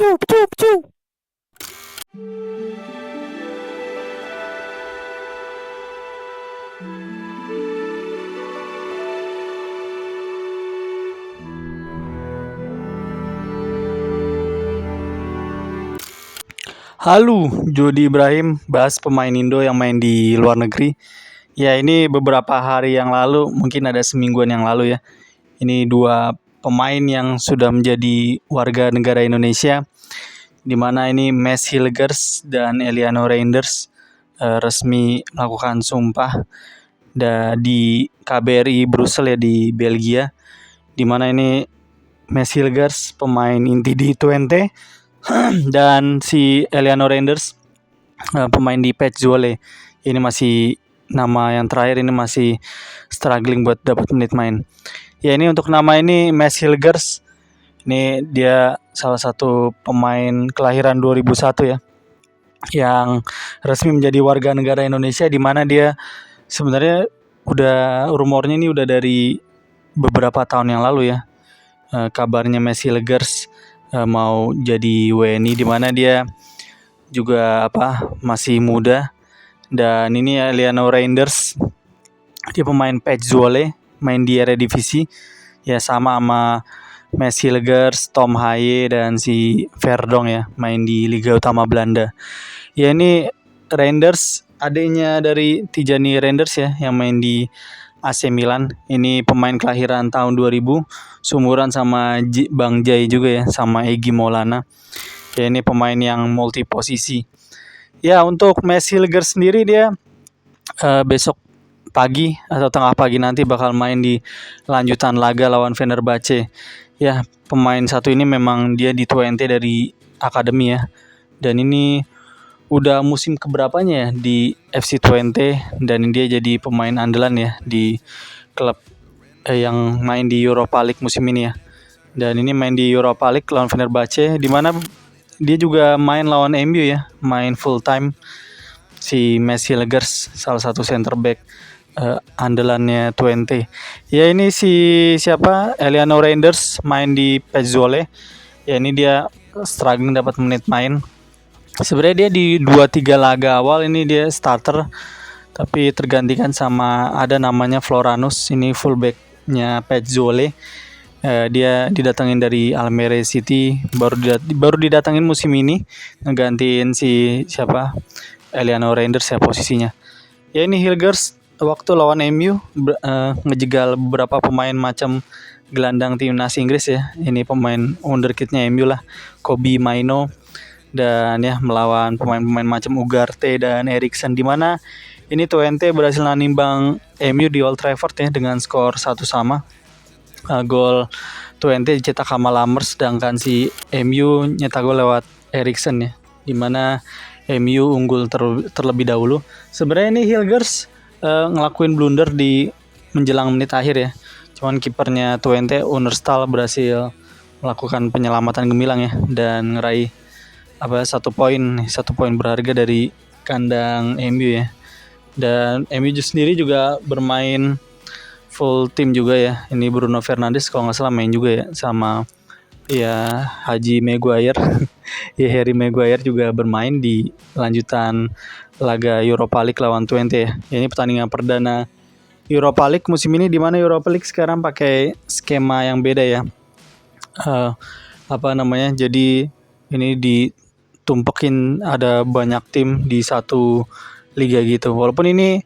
Pecu, pecu, pecu. Halo, Jody Ibrahim bahas pemain Indo yang main di luar negeri. Ya, ini beberapa hari yang lalu, mungkin ada semingguan yang lalu ya. Ini dua pemain yang sudah menjadi warga negara Indonesia, di mana ini Mads Hilgers dan Eliano Reinders resmi melakukan sumpah di KBRI Brussels ya, di Belgia, di mana ini Mads Hilgers pemain inti di Twente dan si Eliano Reinders pemain di PEC Zwolle. Ini masih nama yang terakhir, ini masih struggling buat dapat menit main. Ya, ini untuk nama ini Mads Hilgers. Ini dia salah satu pemain kelahiran 2001 ya, yang resmi menjadi warga negara Indonesia, di mana dia sebenarnya rumornya ini udah dari beberapa tahun yang lalu ya. Kabarnya Mads Hilgers mau jadi WNI, di mana dia juga masih muda. Dan ini Eliano Reinders, dia pemain PEC Zwolle, main di Eredivisie ya, sama Mads Hilgers, Tom Haye dan si Verdonk ya, main di Liga Utama Belanda. Ya, ini Reinders adiknya dari Tijani Reinders ya, yang main di AC Milan. Ini pemain kelahiran tahun 2000, seumuran sama Bang Jai juga ya, sama Egy Maulana. Ya, ini pemain yang multi posisi. Ya, untuk Mads Hilgers sendiri, dia besok pagi atau tengah pagi nanti bakal main di lanjutan laga lawan Fenerbahce. Ya, pemain satu ini memang dia di Twente dari akademi ya. Dan ini udah musim keberapanya ya di FC Twente, dan dia jadi pemain andalan ya di klub yang main di Europa League musim ini ya. Dan ini main di Europa League lawan Fenerbahce, di mana dia juga main lawan MU ya, main full time. Si Mads Hilgers salah satu center back andalannya Twente. Ya, ini Eliano Reinders main di PEC Zwolle. Ya, ini dia struggling dapat menit main. Sebenarnya dia di 2-3 laga awal ini dia starter, tapi tergantikan sama ada namanya Floranus, ini fullbacknya PEC Zwolle. Dia didatangin dari Almere City, baru didatangin musim ini, ngegantiin Eliano Reinders ya posisinya. Ya, ini Hilgers waktu lawan MU ngejegal beberapa pemain macam gelandang timnas Inggris ya. Ini pemain wonderkidnya MU lah, Kobbie Mainoo. Dan ya, melawan pemain-pemain macam Ugarte dan Eriksen, di mana ini Twente berhasil menimbang MU di Old Trafford ya dengan skor 1-1. Gol Twente dicetak sama Lammers, sedangkan si MU nyetak gol lewat Eriksen ya, di mana MU unggul terlebih dahulu. Sebenarnya ini Hilgers ngelakuin blunder di menjelang menit akhir ya. Cuman kipernya Twente, Unerstal, berhasil melakukan penyelamatan gemilang ya, dan ngeraih satu poin berharga dari kandang MU ya. Dan MU sendiri juga bermain full tim juga ya. Ini Bruno Fernandes kalau nggak salah main juga ya, sama ya Haji Maguire. Ya, Harry Maguire juga bermain di lanjutan laga Europa League lawan Twente ya. Ini pertandingan perdana Europa League musim ini, di mana Europa League sekarang pakai skema yang beda ya. Jadi ini ditumpekin ada banyak tim di satu liga gitu. Walaupun ini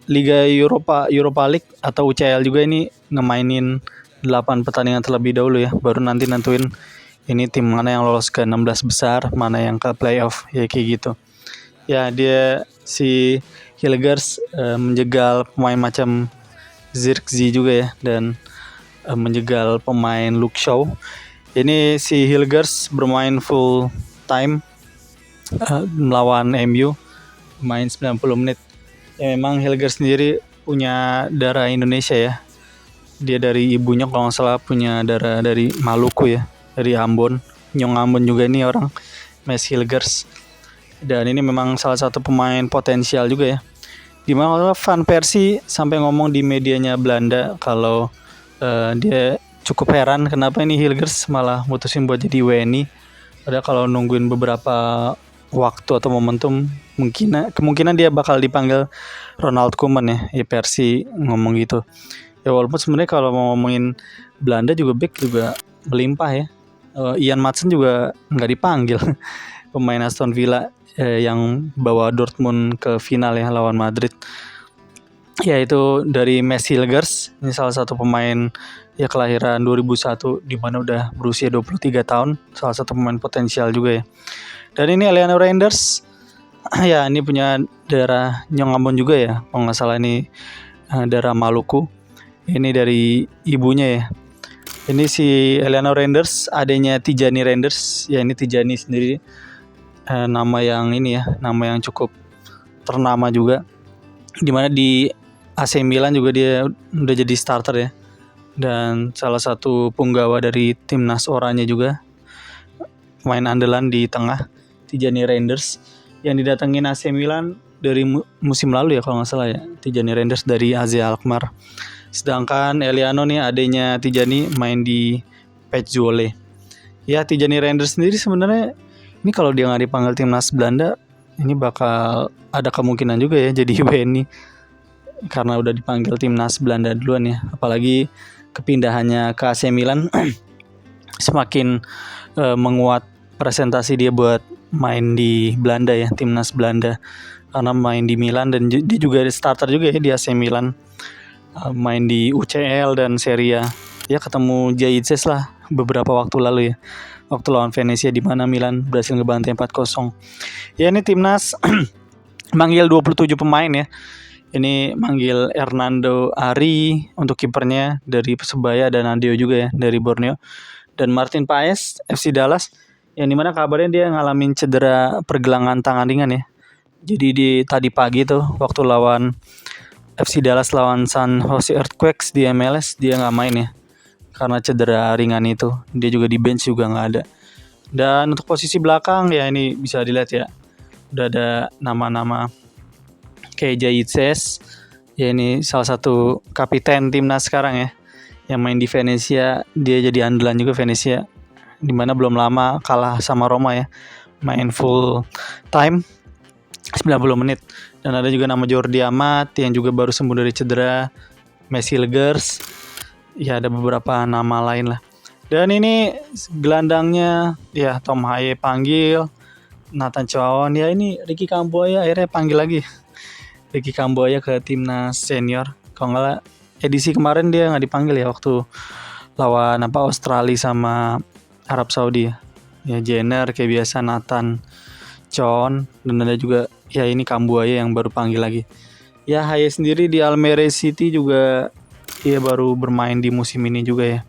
Liga Europa League atau UCL juga, ini ngemainin 8 pertandingan terlebih dahulu ya, baru nanti nentuin ini tim mana yang lolos ke 16 besar, mana yang ke playoff ya, kayak gitu. Ya, dia si Hilgers menjegal pemain macam Zirkzee juga ya, dan menjegal pemain Luke Shaw. Ini si Hilgers bermain full time melawan MU, main 90 menit. Ya, memang Hilgers sendiri punya darah Indonesia ya. Dia dari ibunya kalau nggak salah punya darah dari Maluku ya, dari Ambon. Nyong Ambon juga ini orang Mads Hilgers. Dan ini memang salah satu pemain potensial juga ya. Dimana Van Persie sampai ngomong di medianya Belanda kalau dia cukup heran kenapa ini Hilgers malah mutusin buat jadi WNI. Padahal kalau nungguin beberapa waktu atau momentum, kemungkinan dia bakal dipanggil Ronald Koeman ya Persi ngomong gitu. Ya walaupun sebenarnya kalau mau ngomongin Belanda juga back juga melimpah ya. Ian Maatsen juga nggak dipanggil. Pemain Aston Villa yang bawa Dortmund ke final ya lawan Madrid. Yaitu dari Mads Hilgers, ini salah satu pemain ya kelahiran 2001 di mana udah berusia 23 tahun, salah satu pemain potensial juga ya. Dan ini Eleanor Reinders, ya ini punya daerah Nyong Ambon juga ya, kalau nggak salah ini daerah Maluku. Ini dari ibunya ya. Ini si Eleanor Reinders, adanya Tijani Reinders, ya ini Tijani sendiri nama yang ini ya, nama yang cukup ternama juga. Dimana di AC Milan juga dia udah jadi starter ya, dan salah satu punggawa dari timnas Oranye juga, pemain andalan di tengah Tijani Reinders yang didatengin AC Milan dari musim lalu ya kalau nggak salah ya, Tijani Reinders dari AZ Alkmaar. Sedangkan Eliano nih adanya Tijani main di Pezzuole. Ya Tijani Reinders sendiri sebenarnya ini kalau dia nggak dipanggil timnas Belanda ini bakal ada kemungkinan juga ya jadi WNI karena udah dipanggil timnas Belanda duluan ya. Apalagi kepindahannya ke AC Milan semakin menguat presentasi dia buat main di Belanda ya, timnas Belanda, karena main di Milan dan dia juga starter juga ya di AC Milan, main di UCL dan Serie A ya, ketemu Jaizes lah beberapa waktu lalu ya, waktu lawan Venezia di mana Milan berhasil ngebantai 4-0. Ya ini timnas manggil 27 pemain ya. Ini manggil Hernando Ari untuk kipernya dari Persebaya dan Andeo juga ya dari Borneo, dan Martin Paes FC Dallas yang dimana kabarnya dia ngalamin cedera pergelangan tangan ringan ya. Jadi di tadi pagi tuh waktu lawan FC Dallas lawan San Jose Earthquakes di MLS dia nggak main ya karena cedera ringan itu. Dia juga di bench juga nggak ada. Dan untuk posisi belakang ya ini bisa dilihat ya, udah ada nama-nama kayak Jaizes ya, ini salah satu kapiten timnas sekarang ya yang main di Venezia, dia jadi andalan juga Venezia dimana belum lama kalah sama Roma ya, main full time 90 menit. Dan ada juga nama Jordi Amat yang juga baru sembuh dari cedera, Mads Hilgers ya, ada beberapa nama lain lah. Dan ini gelandangnya ya Tom Haye panggil, Nathan Chow ya, ini Ricky Kambuaya akhirnya panggil lagi Ricky Kambuaya ke timnas senior. Kalau nggak edisi kemarin dia nggak dipanggil ya waktu lawan Australia sama Arab Saudi ya. Jenner kayak biasa, Nathan Chow, dan ada juga ya ini Kambuaya yang baru panggil lagi. Ya Haye sendiri di Almere City juga dia baru bermain di musim ini juga ya.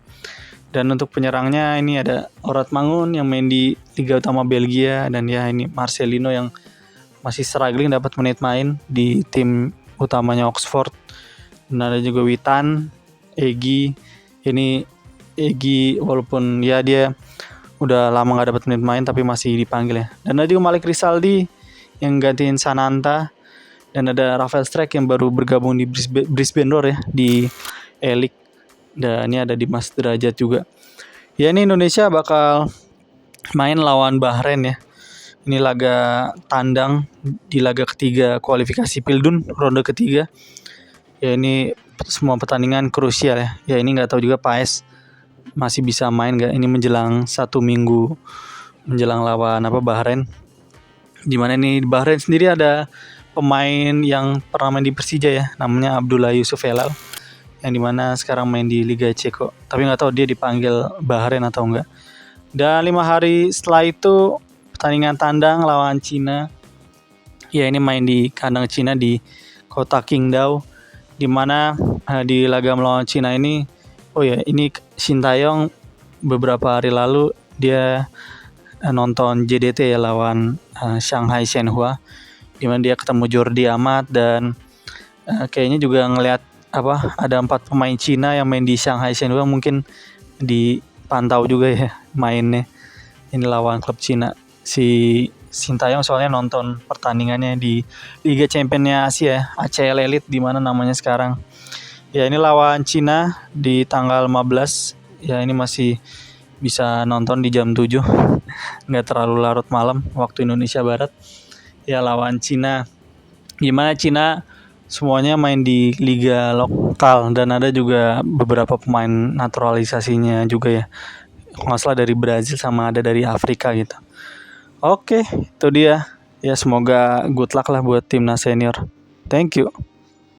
Dan untuk penyerangnya ini ada Orat Mangun yang main di Liga Utama Belgia, dan ya ini Marcelino yang masih struggling dapat menit main di tim utamanya Oxford. Dan ada juga Witan, Egi. Ini Egi walaupun ya dia udah lama gak dapat menit main tapi masih dipanggil ya. Dan ada juga Malik Rizaldi yang gantiin Sananta. Dan ada Rafael Strijk yang baru bergabung di Brisbane Roar ya di E-League. Dan ini ada Dimas Derajat juga. Ya ini Indonesia bakal main lawan Bahrain ya. Ini laga tandang di laga ketiga kualifikasi Pildun ronde ketiga. Ya ini semua pertandingan krusial ya. Ya ini nggak tahu juga Paes masih bisa main nggak ini menjelang 1 minggu menjelang lawan Bahrain. Dimana ini di Bahrain sendiri ada pemain yang pernah main di Persija ya, namanya Abdullah Yusuf Helal, yang dimana sekarang main di Liga Ceko. Tapi nggak tahu dia dipanggil Bahrain atau enggak. Dan 5 hari setelah itu pertandingan tandang lawan Cina. Ya ini main di kandang Cina di kota Qingdao, di mana di laga melawan Cina ini, oh ya ini Sintayong beberapa hari lalu dia nonton JDT ya lawan Shanghai Shenhua, di mana dia ketemu Jordi Amat dan kayaknya juga ngelihat ada 4 pemain Cina yang main di Shanghai Shenhua, mungkin dipantau juga ya mainnya ini lawan klub Cina. Si Sintayong soalnya nonton pertandingannya di Liga Championnya Asia, ACL Elite di mana namanya sekarang. Ya ini lawan Cina di tanggal 15. Ya ini masih bisa nonton di jam 7. nggak terlalu larut malam waktu Indonesia Barat. Ya lawan Cina. Gimana Cina semuanya main di liga lokal dan ada juga beberapa pemain naturalisasinya juga ya. Kalau nggak salah dari Brazil sama ada dari Afrika gitu. Oke, itu dia. Ya semoga good luck lah buat timnas senior. Thank you.